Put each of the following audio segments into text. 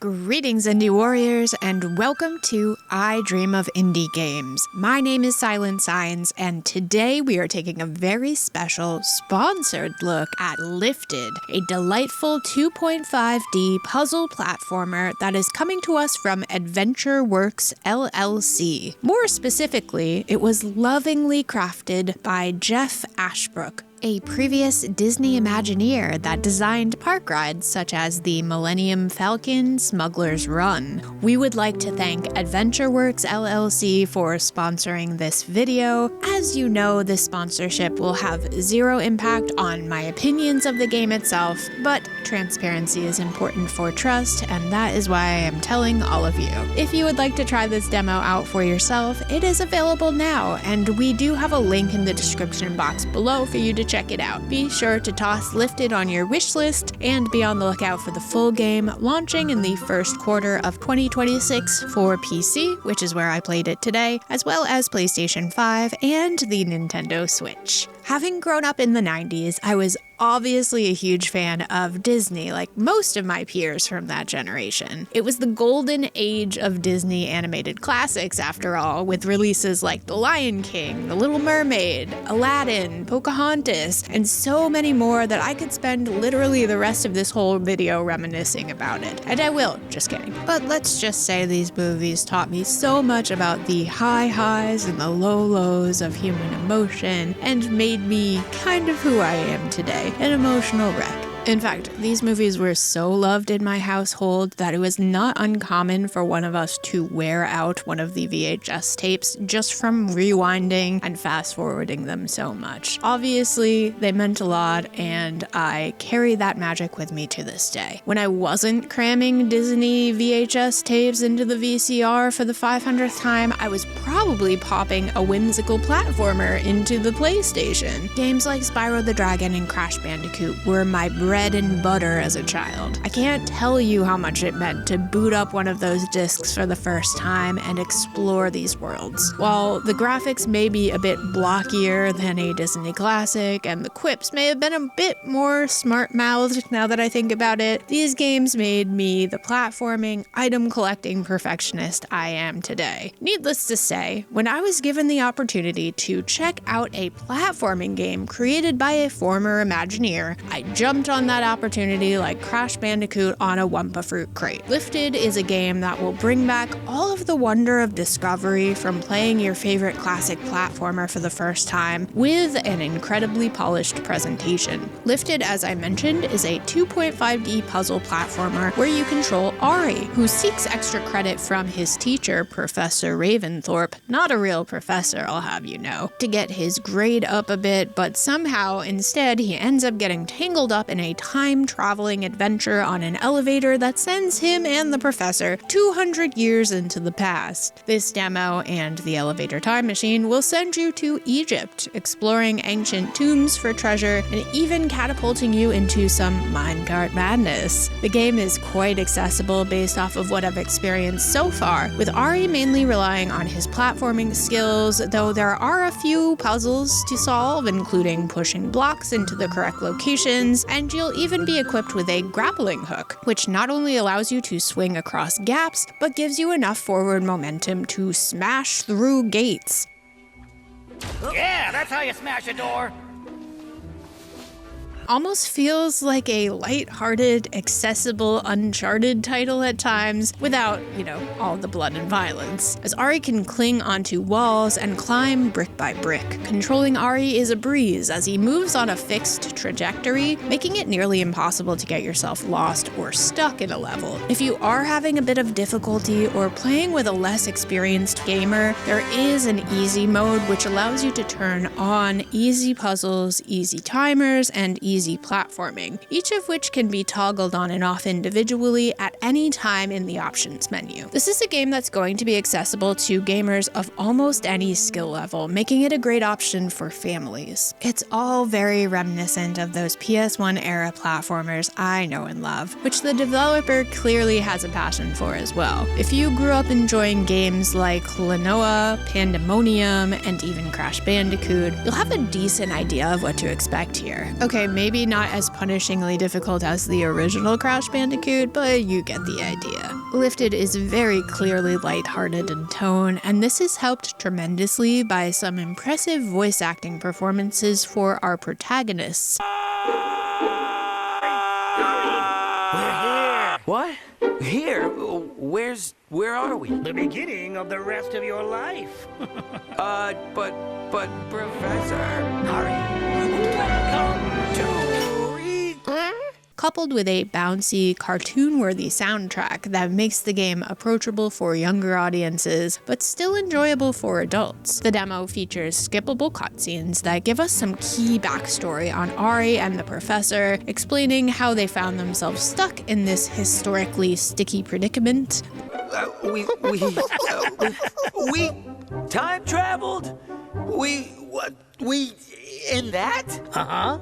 Greetings, indie warriors, and welcome to I Dream of Indie Games. My name is Silent Signs, and today we are taking a very special sponsored look at Lifted, a delightful 2.5D puzzle platformer that is coming to us from AdventureWorks LLC. More specifically, it was lovingly crafted by Jeff Ashbrook, a previous Disney Imagineer that designed park rides such as the Millennium Falcon, Smuggler's Run. We would like to thank AdventureWorks LLC for sponsoring this video. As you know, this sponsorship will have zero impact on my opinions of the game itself, but transparency is important for trust, and that is why I am telling all of you. If you would like to try this demo out for yourself, it is available now, and we do have a link in the description box below for you to check it out. Be sure to toss Lifted on your wish list and be on the lookout for the full game launching in the first quarter of 2026 for PC, which is where I played it today, as well as PlayStation 5 and the Nintendo Switch. Having grown up in the 90s, I was obviously a huge fan of Disney, like most of my peers from that generation. It was the golden age of Disney animated classics, after all, with releases like The Lion King, The Little Mermaid, Aladdin, Pocahontas, and so many more that I could spend literally the rest of this whole video reminiscing about it. And I will, just kidding. But let's just say these movies taught me so much about the high highs and the low lows of human emotion, and made me kind of who I am today, an emotional wreck. In fact, these movies were so loved in my household that it was not uncommon for one of us to wear out one of the VHS tapes just from rewinding and fast forwarding them so much. Obviously, they meant a lot, and I carry that magic with me to this day. When I wasn't cramming Disney VHS tapes into the VCR for the 500th time, I was probably popping a whimsical platformer into the PlayStation. Games like Spyro the Dragon and Crash Bandicoot were my bread and butter as a child. I can't tell you how much it meant to boot up one of those discs for the first time and explore these worlds. While the graphics may be a bit blockier than a Disney classic, and the quips may have been a bit more smart-mouthed now that I think about it, these games made me the platforming, item-collecting perfectionist I am today. Needless to say, when I was given the opportunity to check out a platforming game created by a former Imagineer, I jumped on that opportunity like Crash Bandicoot on a Wumpa Fruit crate. Lifted is a game that will bring back all of the wonder of discovery from playing your favorite classic platformer for the first time with an incredibly polished presentation. Lifted, as I mentioned, is a 2.5D puzzle platformer where you control Ari, who seeks extra credit from his teacher, Professor Raventhorpe, not a real professor, I'll have you know, to get his grade up a bit, but somehow instead he ends up getting tangled up in a time-traveling adventure on an elevator that sends him and the professor 200 years into the past. This demo and the elevator time machine will send you to Egypt, exploring ancient tombs for treasure, and even catapulting you into some minecart madness. The game is quite accessible based off of what I've experienced so far, with Ari mainly relying on his platforming skills, though there are a few puzzles to solve, including pushing blocks into the correct locations, and you'll even be equipped with a grappling hook, which not only allows you to swing across gaps, but gives you enough forward momentum to smash through gates. Yeah, that's how you smash a door. Almost feels like a light-hearted, accessible Uncharted title at times, without, all the blood and violence, as Ari can cling onto walls and climb brick by brick. Controlling Ari is a breeze as he moves on a fixed trajectory, making it nearly impossible to get yourself lost or stuck in a level. If you are having a bit of difficulty or playing with a less experienced gamer, there is an easy mode which allows you to turn on easy puzzles, easy timers, and easy platforming, each of which can be toggled on and off individually at any time in the options menu. This is a game that's going to be accessible to gamers of almost any skill level, making it a great option for families. It's all very reminiscent of those PS1 era platformers I know and love, which the developer clearly has a passion for as well. If you grew up enjoying games like Klonoa, Pandemonium, and even Crash Bandicoot, you'll have a decent idea of what to expect here. Okay, maybe Maybe not as punishingly difficult as the original Crash Bandicoot, but you get the idea. Lifted is very clearly lighthearted in tone, and this is helped tremendously by some impressive voice acting performances for our protagonists. We're here. What? Here? Where are we? The beginning of the rest of your life. But, Professor. Hurry. Welcome to Coupled with a bouncy, cartoon-worthy soundtrack that makes the game approachable for younger audiences, but still enjoyable for adults. The demo features skippable cutscenes that give us some key backstory on Ari and the Professor, explaining how they found themselves stuck in this historically sticky predicament. We time traveled? We in that?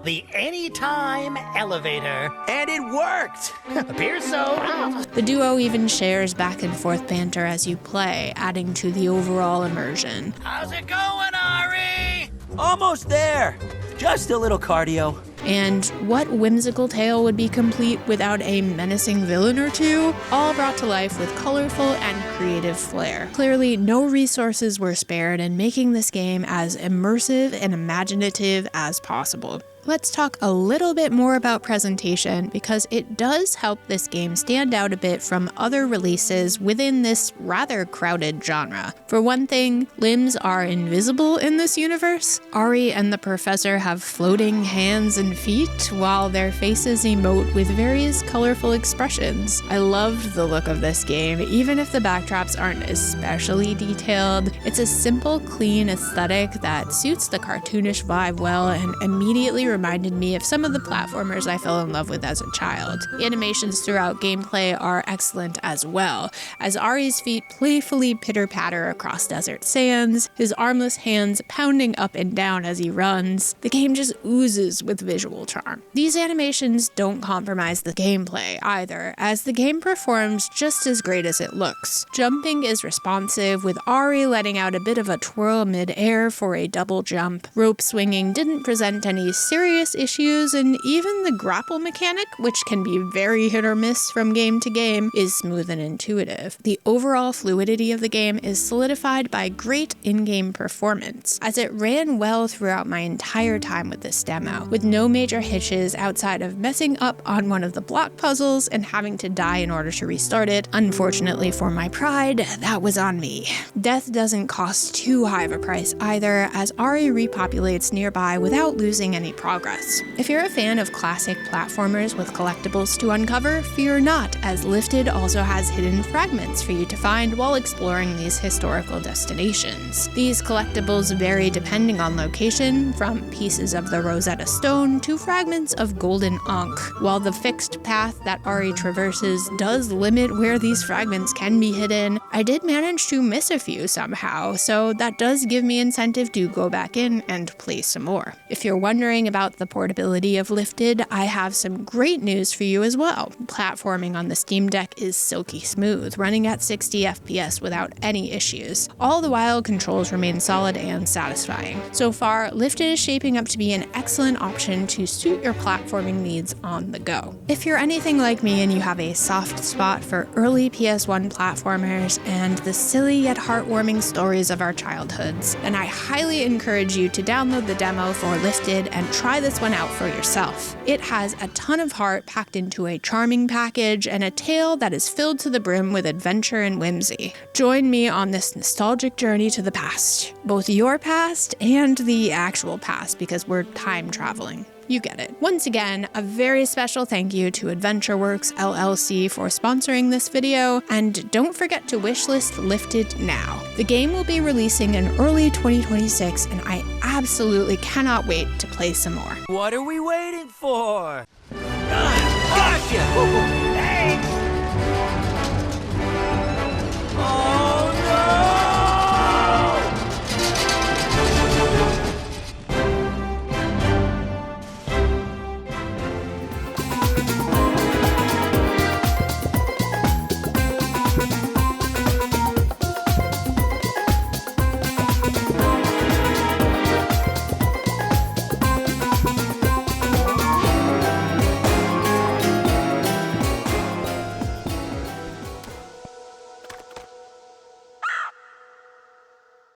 the Anytime Elevator. And it worked! Appears so. The duo even shares back and forth banter as you play, adding to the overall immersion. How's it going, Ari? Almost there! Just a little cardio. And what whimsical tale would be complete without a menacing villain or two? All brought to life with colorful and creative flair. Clearly, no resources were spared in making this game as immersive and imaginative as possible. Let's talk a little bit more about presentation because it does help this game stand out a bit from other releases within this rather crowded genre. For one thing, limbs are invisible in this universe. Ari and the Professor have floating hands and feet, while their faces emote with various colorful expressions. I loved the look of this game, even if the backdrops aren't especially detailed. It's a simple, clean aesthetic that suits the cartoonish vibe well and immediately reminded me of some of the platformers I fell in love with as a child. The animations throughout gameplay are excellent as well, as Ari's feet playfully pitter-patter across desert sands, his armless hands pounding up and down as he runs. The game just oozes with visual charm. These animations don't compromise the gameplay either, as the game performs just as great as it looks. Jumping is responsive, with Ari letting out a bit of a twirl mid-air for a double jump. Rope swinging didn't present any serious issues, and even the grapple mechanic, which can be very hit or miss from game to game, is smooth and intuitive. The overall fluidity of the game is solidified by great in-game performance, as it ran well throughout my entire time with this demo, with no major hitches outside of messing up on one of the block puzzles and having to die in order to restart it. Unfortunately for my pride, that was on me. Death doesn't cost too high of a price either, as Ari repopulates nearby without losing any progress. If you're a fan of classic platformers with collectibles to uncover, fear not, as Lifted also has hidden fragments for you to find while exploring these historical destinations. These collectibles vary depending on location, from pieces of the Rosetta Stone to fragments of golden ankh. While the fixed path that Ari traverses does limit where these fragments can be hidden, I did manage to miss a few somehow, so that does give me incentive to go back in and play some more. If you're wondering about the portability of Lifted, I have some great news for you as well. Platforming on the Steam Deck is silky smooth, running at 60 FPS without any issues. All the while, controls remain solid and satisfying. So far, Lifted is shaping up to be an excellent option to suit your platforming needs on the go. If you're anything like me and you have a soft spot for early PS1 platformers and the silly yet heartwarming stories of our childhoods, then I highly encourage you to download the demo for Lifted and try this one out for yourself. It has a ton of heart packed into a charming package and a tale that is filled to the brim with adventure and whimsy. Join me on this nostalgic journey to the past, both your past and the actual past, because we're time traveling. You get it. Once again, a very special thank you to AdventureWorks LLC for sponsoring this video, and don't forget to wishlist Lifted now. The game will be releasing in early 2026, and I absolutely cannot wait to play some more. What are we waiting for? Gotcha!